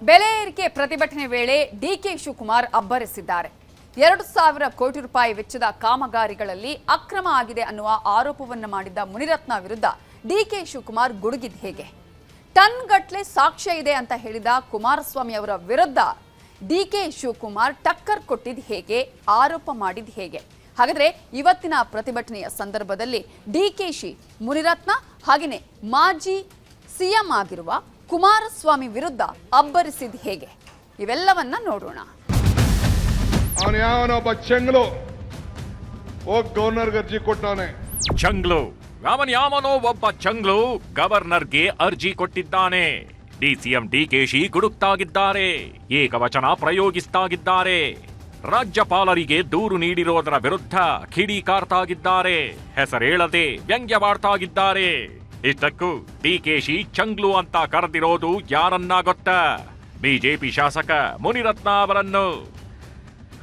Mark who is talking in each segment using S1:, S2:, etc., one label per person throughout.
S1: ಬೆಲೆ ಏರಿಕೆ ಪ್ರತಿಭಟನೆ ವೇಳೆ ಡಿಕೆ ಶಿವಕುಮಾರ್ ಅಬ್ಬರಿಸಿದ್ದಾರೆ. 2,000 ಕೋಟಿ ರೂಪಾಯಿ ವೆಚ್ಚದ ಕಾಮಗಾರಿಗಳಲ್ಲಿ ಅಕ್ರಮ ಆಗಿದೆ ಅನ್ನುವ ಆರೋಪವನ್ನು ಮಾಡಿದ್ದ ಮುನಿರತ್ನ ವಿರುದ್ಧ ಡಿಕೆ ಶಿವಕುಮಾರ್ ಗುಡುಗಿದ್ ಹೇಗೆ? ಟನ್ ಗಟ್ಲೆ ಸಾಕ್ಷ್ಯ ಇದೆ ಅಂತ ಹೇಳಿದ ಕುಮಾರಸ್ವಾಮಿ ಅವರ ವಿರುದ್ಧ ಡಿಕೆ ಶಿವಕುಮಾರ್ ಟಕ್ಕರ್ ಕೊಟ್ಟಿದ್ ಹೇಗೆ? ಆರೋಪ ಮಾಡಿದ್ ಹೇಗೆ? ಹಾಗಾದ್ರೆ ಇವತ್ತಿನ ಪ್ರತಿಭಟನೆಯ ಸಂದರ್ಭದಲ್ಲಿ ಡಿಕೆಶಿ ಮುನಿರತ್ನ ಹಾಗೆಯೇ ಮಾಜಿ ಸಿಎಂ ಆಗಿರುವ ಕುಮಾರಸ್ವಾಮಿ ವಿರುದ್ಧ ಅಬ್ಬರಿಸಿದ್ ಹೇಗೆ? ಇವೆಲ್ಲವನ್ನ ನೋಡೋಣ.
S2: ಅವನು ಯಾವನೊಬ್ಬ ಚೆಂಗ್ಲು ಹೋಗಿ ಗವರ್ನರ್ಗೆ ಅರ್ಜಿ ಕೊಟ್ಟವನೆ.
S3: ಚಂಗ್ಲು ಅವನ್ ಯಾವನೋ ಒಬ್ಬ ಚಂಗ್ಲು ಗವರ್ನರ್ಗೆ ಅರ್ಜಿ ಕೊಟ್ಟಿದ್ದಾನೆ. ಡಿಸಿಎಂ ಡಿಕೆಶಿ ಗುಡುಕ್ತಾಗಿದ್ದಾರೆ, ಏಕವಚನ ಪ್ರಯೋಗಿಸ್ತಾಗಿದ್ದಾರೆ. ರಾಜ್ಯಪಾಲರಿಗೆ ದೂರು ನೀಡಿರೋದರ ವಿರುದ್ಧ ಕಿಡಿಕಾರ್ತಾಗಿದ್ದಾರೆ, ಹೆಸರೇಳದೆ ವ್ಯಂಗ್ಯವಾಡ್ತಾಗಿದ್ದಾರೆ. ಇಷ್ಟಕ್ಕೂ ಡಿಕೆಶಿ ಚಂಗ್ಲು ಅಂತ ಕರೆದಿರೋದು ಯಾರನ್ನ ಗೊತ್ತಾ? ಬಿಜೆಪಿ ಶಾಸಕ ಮುನಿರತ್ನ ಅವರನ್ನು.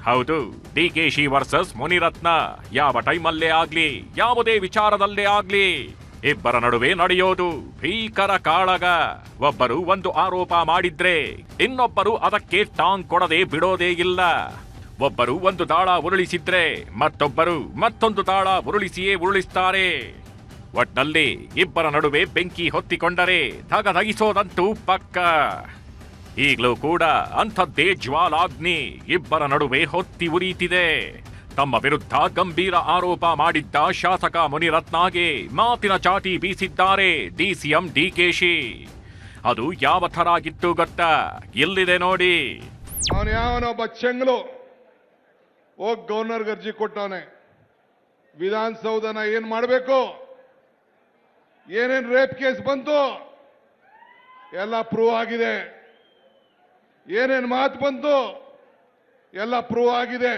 S3: ಹೌದು, ಡಿಕೆಶಿ ವರ್ಸಸ್ ಮುನಿರತ್ನ ಯಾವ ಟೈಮಲ್ಲೇ ಆಗ್ಲಿ, ಯಾವುದೇ ವಿಚಾರದಲ್ಲೇ ಆಗ್ಲಿ, ಇಬ್ಬರ ನಡುವೆ ನಡೆಯೋದು ಭೀಕರ ಕಾಳಗ. ಒಬ್ಬರು ಒಂದು ಆರೋಪ ಮಾಡಿದ್ರೆ ಇನ್ನೊಬ್ಬರು ಅದಕ್ಕೆ ಟಾಂಗ್ ಕೊಡದೆ ಬಿಡೋದೇ ಇಲ್ಲ. ಒಬ್ಬರು ಒಂದು ದಾಳ ಉರುಳಿಸಿದ್ರೆ ಮತ್ತೊಬ್ಬರು ಮತ್ತೊಂದು ದಾಳ ಉರುಳಿಸ್ತಾರೆ. ಒಟ್ನಲ್ಲಿ ಇಬ್ಬರ ನಡುವೆ ಬೆಂಕಿ ಹೊತ್ತಿಕೊಂಡರೆ ಧಗಧಗಿಸೋದಂತೂ ಪಕ್ಕ. ಈಗಲೂ ಕೂಡ ಅಂಥದ್ದೇ ಜ್ವಾಲಾಗ್ನಿ ಇಬ್ಬರ ನಡುವೆ ಹೊತ್ತಿ ಉರಿಯುತ್ತಿದೆ. ತಮ್ಮ ವಿರುದ್ಧ ಗಂಭೀರ ಆರೋಪ ಮಾಡಿದ್ದ ಶಾಸಕ ಮುನಿರತ್ನಗೆ ಮಾತಿನ ಚಾಟಿ ಬೀಸಿದ್ದಾರೆ ಡಿಸಿಎಂ ಡಿಕೆಶಿ. ಅದು ಯಾವ ಥರ ಆಗಿತ್ತು ಗೊತ್ತಾ? ಇಲ್ಲಿದೆ ನೋಡಿ.
S2: ಅವನು ಯಾವನೊಬ್ಬ ಚೆಂಗ್ಲು ಹೋಗಿ ಗವರ್ನರ್ಗೆ ಅರ್ಜಿ ಕೊಟ್ಟವನೆ. ವಿಧಾನಸೌಧನ ಏನ್ ಮಾಡಬೇಕು, ಏನೇನ್ ರೇಪ್ ಕೇಸ್ ಬಂತು ಎಲ್ಲ ಪ್ರೂವ್ ಆಗಿದೆ, ಏನೇನ್ ಮಾತು ಬಂತು ಎಲ್ಲ ಪ್ರೂವ್ ಆಗಿದೆ.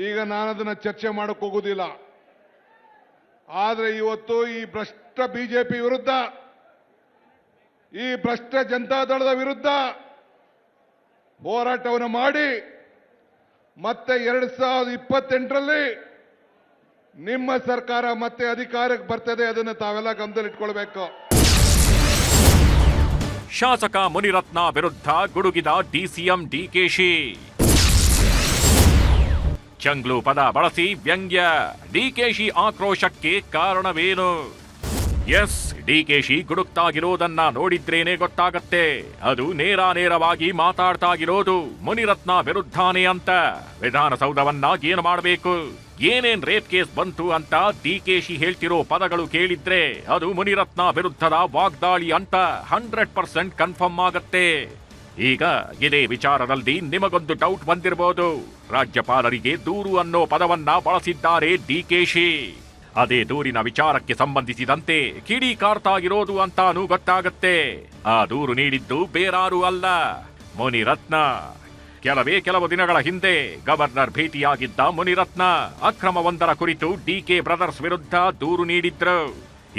S2: ಈಗ ನಾನು ಅದನ್ನ ಚರ್ಚೆ ಮಾಡಕ್ ಹೋಗುದಿಲ್ಲ. ಆದ್ರೆ ಇವತ್ತು ಈ ಭ್ರಷ್ಟ ಬಿಜೆಪಿ ವಿರುದ್ಧ, ಈ ಭ್ರಷ್ಟ ಜನತಾದಳದ ವಿರುದ್ಧ ಹೋರಾಟವನ್ನು ಮಾಡಿ ಮತ್ತೆ 2028ರಲ್ಲಿ ನಿಮ್ಮ ಸರ್ಕಾರ ಮತ್ತೆ ಅಧಿಕಾರಕ್ಕೆ ಬರ್ತದೆ. ಅದನ್ನು ತಾವೆಲ್ಲ ಗಮನದಲ್ಲಿಟ್ಕೊಳ್ಬೇಕು.
S3: ಶಾಸಕ ಮುನಿರತ್ನ ವಿರುದ್ಧ ಗುಡುಗಿದ ಡಿಸಿಎಂ ಡಿಕೆಶಿ. ಚಂಗ್ಲು ಪದ ಬಳಸಿ ವ್ಯಂಗ್ಯ. ಡಿಕೆಶಿ ಆಕ್ರೋಶಕ್ಕೆ ಕಾರಣವೇನು? ಎಸ್, ಡಿಕೆಶಿ ಗುಡುಕ್ತಾಗಿರೋದನ್ನ ನೋಡಿದ್ರೇನೆ ಗೊತ್ತಾಗತ್ತೆ, ಅದು ನೇರವಾಗಿ ಮಾತಾಡ್ತಾಗಿರೋದು ಮುನಿರತ್ನ ವಿರುದ್ಧನೇ ಅಂತ. ವಿಧಾನಸೌಧವನ್ನ ಏನು ಮಾಡಬೇಕು, ಏನೇನ್ ರೇಪ್ ಕೇಸ್ ಬಂತು ಅಂತ ಡಿಕೆಶಿ ಹೇಳ್ತಿರೋ ಪದಗಳು ಕೇಳಿದ್ರೆ ಅದು ಮುನಿರತ್ನ ವಿರುದ್ಧದ ವಾಗ್ದಾಳಿ ಅಂತ 100% ಕನ್ಫರ್ಮ್ ಆಗತ್ತೆ. ಈಗ ಇದೇ ವಿಚಾರದಲ್ಲಿ ನಿಮಗೊಂದು ಡೌಟ್ ಬಂದಿರಬಹುದು. ರಾಜ್ಯಪಾಲರಿಗೆ ದೂರು ಅನ್ನೋ ಪದವನ್ನ ಬಳಸಿದ್ದಾರೆ ಡಿಕೆಶಿ. ಅದೇ ದೂರಿನ ವಿಚಾರಕ್ಕೆ ಸಂಬಂಧಿಸಿದಂತೆ ಕಿಡಿಕಾರ್ತಾಗಿರೋದು ಅಂತಾನೂ ಗೊತ್ತಾಗತ್ತೆ. ಆ ದೂರು ನೀಡಿದ್ದು ಬೇರಾರೂ ಅಲ್ಲ, ಮುನಿರತ್ನ. ಕೆಲವು ದಿನಗಳ ಹಿಂದೆ ಗವರ್ನರ್ ಭೇಟಿಯಾಗಿದ್ದ ಮುನಿರತ್ನ ಅಕ್ರಮವೊಂದರ ಕುರಿತು ಡಿಕೆ ಬ್ರದರ್ಸ್ ವಿರುದ್ಧ ದೂರು ನೀಡಿದ್ರು.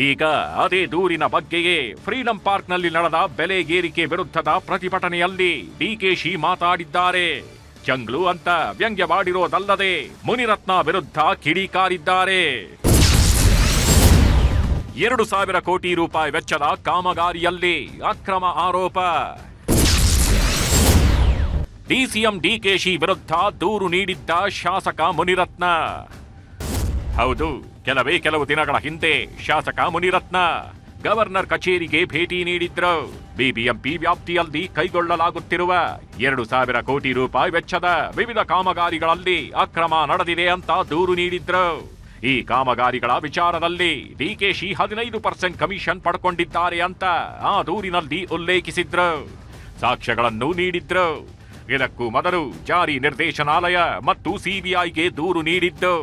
S3: ಈಗ ಅದೇ ದೂರಿನ ಬಗ್ಗೆಯೇ ಫ್ರೀಡಂ ಪಾರ್ಕ್ನಲ್ಲಿ ನಡೆದ ಬೆಲೆ ಏರಿಕೆ ವಿರುದ್ಧದ ಪ್ರತಿಭಟನೆಯಲ್ಲಿ ಡಿಕೆಶಿ ಮಾತಾಡಿದ್ದಾರೆ. ಚಂಗ್ಲು ಅಂತ ವ್ಯಂಗ್ಯವಾಡಿರೋದಲ್ಲದೆ ಮುನಿರತ್ನ ವಿರುದ್ಧ ಕಿಡಿಕಾರಿದ್ದಾರೆ. 2,000 ಕೋಟಿ ರೂಪಾಯಿ ವೆಚ್ಚದ ಕಾಮಗಾರಿಯಲ್ಲಿ ಅಕ್ರಮ ಆರೋಪ. ಡಿಸಿಎಂ ಡಿಕೆಶಿ ವಿರುದ್ಧ ದೂರು ನೀಡಿದ್ದ ಶಾಸಕ ಮುನಿರತ್ನ. ಹೌದು, ಕೆಲವು ದಿನಗಳ ಹಿಂದೆ ಶಾಸಕ ಮುನಿರತ್ನ ಗವರ್ನರ್ ಕಚೇರಿಗೆ ಭೇಟಿ ನೀಡಿದ್ರು. ಬಿಬಿಎಂಪಿ ವ್ಯಾಪ್ತಿಯಲ್ಲಿ ಕೈಗೊಳ್ಳಲಾಗುತ್ತಿರುವ 2,000 ಕೋಟಿ ರೂಪಾಯಿ ವೆಚ್ಚದ ವಿವಿಧ ಕಾಮಗಾರಿಗಳಲ್ಲಿ ಅಕ್ರಮ ನಡೆದಿದೆ ಅಂತ ದೂರು ನೀಡಿದ್ರು. ಈ ಕಾಮಗಾರಿಗಳ ವಿಚಾರದಲ್ಲಿ ಡಿಕೆಶಿ 15% ಕಮಿಷನ್ ಪಡ್ಕೊಂಡಿದ್ದಾರೆ ಅಂತ ಆ ದೂರಿನಲ್ಲಿ ಉಲ್ಲೇಖಿಸಿದ್ರು, ಸಾಕ್ಷ್ಯಗಳನ್ನು ನೀಡಿದ್ರು. ಇದಕ್ಕೂ ಮೊದಲು ಜಾರಿ ನಿರ್ದೇಶನಾಲಯ ಮತ್ತು ಸಿಬಿಐಗೆ ದೂರು ನೀಡಿದ್ದು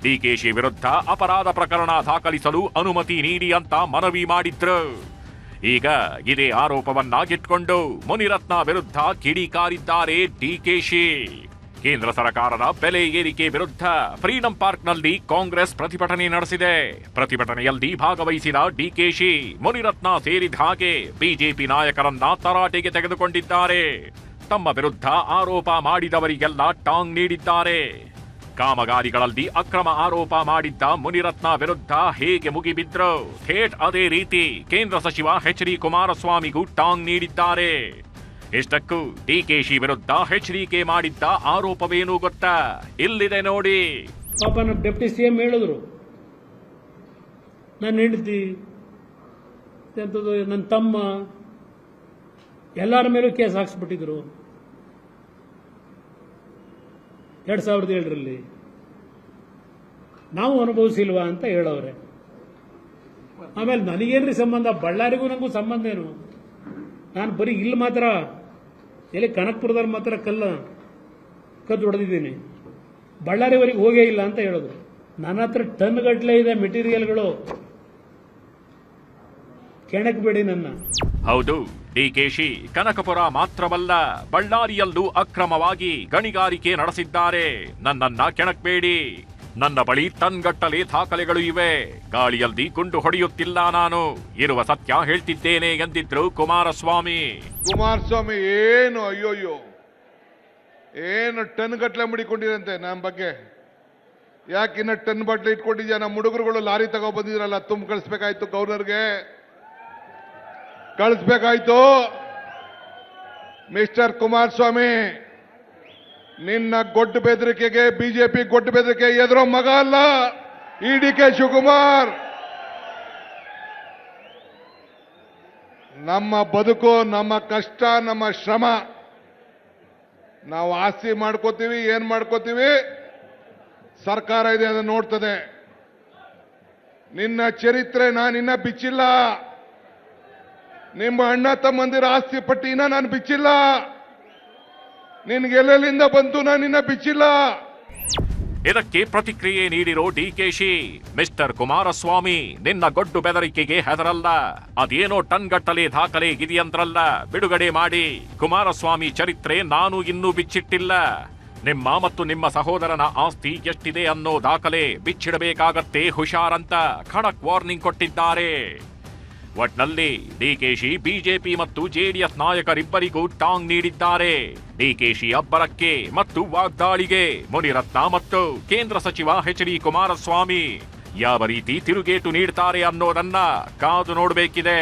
S3: ಡಿಕೆಶಿ ವಿರುದ್ಧ ಅಪರಾಧ ಪ್ರಕರಣ ದಾಖಲಿಸಲು ಅನುಮತಿ ನೀಡಿ ಅಂತ ಮನವಿ ಮಾಡಿದ್ರು. ಈಗ ಇದೇ ಆರೋಪವನ್ನಾಗಿಟ್ಕೊಂಡು ಮುನಿರತ್ನ ವಿರುದ್ಧ ಕಿಡಿಕಾರಿದ್ದಾರೆ ಡಿಕೆಶಿ. ಕೇಂದ್ರ ಸರ್ಕಾರದ ಬೆಲೆ ಏರಿಕೆ ವಿರುದ್ಧ ಫ್ರೀಡಂ ಪಾರ್ಕ್ನಲ್ಲಿ ಕಾಂಗ್ರೆಸ್ ಪ್ರತಿಭಟನೆ ನಡೆಸಿದೆ. ಪ್ರತಿಭಟನೆಯಲ್ಲಿ ಭಾಗವಹಿಸಿದ ಡಿಕೆಶಿ ಮುನಿರತ್ನ ಸೇರಿದ ಹಾಗೆ ಬಿಜೆಪಿ ನಾಯಕರನ್ನ ತರಾಟೆಗೆ ತೆಗೆದುಕೊಂಡಿದ್ದಾರೆ. ತಮ್ಮ ವಿರುದ್ಧ ಆರೋಪ ಮಾಡಿದವರಿಗೆಲ್ಲ ಟಾಂಗ್ ನೀಡಿದ್ದಾರೆ. ಕಾಮಗಾರಿಗಳಲ್ಲಿ ಅಕ್ರಮ ಆರೋಪ ಮಾಡಿದ್ದ ಮುನಿರತ್ನ ವಿರುದ್ಧ ಹೇಗೆ ಮುಗಿಬಿದ್ರು, ಥೇಟ್ ಅದೇ ರೀತಿ ಕೇಂದ್ರ ಸಚಿವ ಎಚ್ ಡಿ ಕುಮಾರಸ್ವಾಮಿಗೂ ಟಾಂಗ್ ನೀಡಿದ್ದಾರೆ. ಇಷ್ಟಕ್ಕೂ ಡಿಕೆಶಿ ವಿರುದ್ಧ ಎಚ್ಡಿಕೆ ಮಾಡಿದ್ದ ಆರೋಪವೇನು ಗೊತ್ತಾ? ಇಲ್ಲಿದೆ ನೋಡಿ.
S4: ಪಾಪ ನಮ್ಮ ಡೆಪ್ಟಿ CM ಹೇಳಿದ್ರು, ನನ್ನ ಹೆಂಡತಿ ಎಂಥದ್ದು ನನ್ನ ತಮ್ಮ ಎಲ್ಲರ ಮೇಲೂ ಕೇಸ್ ಹಾಕ್ಸ್ಬಿಟ್ಟಿದ್ರು 2007ರಲ್ಲಿ. ನಾವು ಅನುಭವಿಸಿಲ್ವಾ ಅಂತ ಹೇಳವ್ರೆ. ಆಮೇಲೆ ನನಗೇನ್ರಿ ಸಂಬಂಧ? ಬಳ್ಳಾರಿಗೂ ನನಗೂ ಸಂಬಂಧ ಏನು? ನಾನು ಬರೀ ಇಲ್ಲಿ ಮಾತ್ರ, ಎಲ್ಲಿ ಕನಕಪುರದಲ್ಲಿ ಮಾತ್ರ ಕದ್ದು ಹೊಡೆದಿದ್ದೀನಿ, ಬಳ್ಳಾರಿವರೆಗೆ ಹೋಗೇ ಇಲ್ಲ ಅಂತ ಹೇಳೋದು. ನನ್ನ ಹತ್ರ ಟನ್ ಗಟ್ಟಲೆ ಇದೆ ಮೆಟೀರಿಯಲ್ಗಳು, ಕೆಣಕಬೇಡಿ ನನ್ನ.
S3: ಹೌದು, ಡಿಕೆಶಿ ಕನಕಪುರ ಮಾತ್ರವಲ್ಲ, ಬಳ್ಳಾರಿಯಲ್ಲೂ ಅಕ್ರಮವಾಗಿ ಗಣಿಗಾರಿಕೆ ನಡೆಸಿದ್ದಾರೆ. ನನ್ನನ್ನ ಕೆಣಕಬೇಡಿ, ನನ್ನ ಬಳಿ ಟನ್ಗಟ್ಟಲೆ ದಾಖಲೆಗಳು ಇವೆ. ಗಾಳಿಯಲ್ಲಿ ಗುಂಡು ಹೊಡೆಯುತ್ತಿಲ್ಲ ನಾನು, ಇರುವ ಸತ್ಯ ಹೇಳ್ತಿದ್ದೇನೆ ಎಂದಿದ್ರು ಕುಮಾರಸ್ವಾಮಿ.
S2: ಕುಮಾರಸ್ವಾಮಿ ಏನು ಅಯ್ಯೋಯ್ಯೋ ಏನು ಟನ್ ಗಟ್ಲೆ ಮುಡಿಕೊಂಡಿರಂತೆ ನಮ್ಮ ಬಗ್ಗೆ. ಯಾಕಿನ್ನ ಟನ್ ಬಟ್ಲೆ ಇಟ್ಕೊಂಡಿದ್ಯಾ? ನಮ್ಮ ಹುಡುಗರುಗಳು ಲಾರಿ ತಗೋ ಬಂದಿದ್ರಲ್ಲ, ತುಂಬ ಕಳಿಸ್ಬೇಕಾಯ್ತು, ಗವರ್ನರ್ಗೆ ಕಳಿಸ್ಬೇಕಾಯ್ತು. ಮಿಸ್ಟರ್ ಕುಮಾರಸ್ವಾಮಿ, ನಿನ್ನ ಗೊಡ್ಡು ಬೆದರಿಕೆಗೆ ಬಿಜೆಪಿ ಗೊಡ್ಡು ಬೆದರಿಕೆ ಎದುರೋ ಮಗ ಅಲ್ಲ ಈ DK ಶಿವಕುಮಾರ್. ನಮ್ಮ ಬದುಕು, ನಮ್ಮ ಕಷ್ಟ, ನಮ್ಮ ಶ್ರಮ, ನಾವು ಆಸ್ತಿ ಮಾಡ್ಕೋತೀವಿ, ಏನ್ ಮಾಡ್ಕೋತೀವಿ, ಸರ್ಕಾರ ಇದೆ ಅದನ್ನು ನೋಡ್ತದೆ. ನಿನ್ನ ಚರಿತ್ರೆ ನಾನಿನ್ನ ಬಿಚ್ಚಿಲ್ಲ, ನಿಮ್ಮ ಅಣ್ಣ ತಮ್ಮಂದಿರ ಆಸ್ತಿ ಪಟ್ಟಿನ ನಾನು ಬಿಚ್ಚಿಲ್ಲ, ನಿನ್ಗೆಲ್ಲಿಂದ ಬಂತು ನಾನಿನ್ನ ಬಿಚ್ಚಿಲ್ಲ.
S3: ಇದಕ್ಕೆ ಪ್ರತಿಕ್ರಿಯೆ ನೀಡಿರೋ ಡಿಕೆಶಿ, ಮಿಸ್ಟರ್ ಕುಮಾರಸ್ವಾಮಿ, ನಿನ್ನ ಗೊಡ್ಡು ಬೆದರಿಕೆಗೆ ಹೆದರಲ್ಲ, ಅದೇನೋ ಟನ್ಗಟ್ಟಲೆ ದಾಖಲೆ ಇದೆಯಂತ್ರಲ್ಲ, ಬಿಡುಗಡೆ ಮಾಡಿ. ಕುಮಾರಸ್ವಾಮಿ ಚರಿತ್ರೆ ನಾನು ಇನ್ನೂ ಬಿಚ್ಚಿಟ್ಟಿಲ್ಲ. ನಿಮ್ಮ ಮತ್ತು ನಿಮ್ಮ ಸಹೋದರನ ಆಸ್ತಿ ಎಷ್ಟಿದೆ ಅನ್ನೋ ದಾಖಲೆ ಬಿಚ್ಚಿಡಬೇಕಾಗತ್ತೆ, ಹುಷಾರಂತ ಖಡಕ್ ವಾರ್ನಿಂಗ್ ಕೊಟ್ಟಿದ್ದಾರೆ. ಒಟ್ನಲ್ಲಿ ಡಿಕೆಶಿ ಬಿಜೆಪಿ ಮತ್ತು ಜೆಡಿಎಸ್ ನಾಯಕರಿಬ್ಬರಿಗೂ ಟಾಂಗ್ ನೀಡಿದ್ದಾರೆ. ಡಿಕೆಶಿ ಅಬ್ಬರಕ್ಕೆ ಮತ್ತು ವಾಗ್ದಾಳಿಗೆ ಮುನಿರತ್ನ ಮತ್ತು ಕೇಂದ್ರ ಸಚಿವ ಎಚ್.ಡಿ. ಕುಮಾರಸ್ವಾಮಿ ಯಾವ ರೀತಿ ತಿರುಗೇಟು ನೀಡ್ತಾರೆ ಅನ್ನೋದನ್ನ ಕಾದು ನೋಡಬೇಕಿದೆ.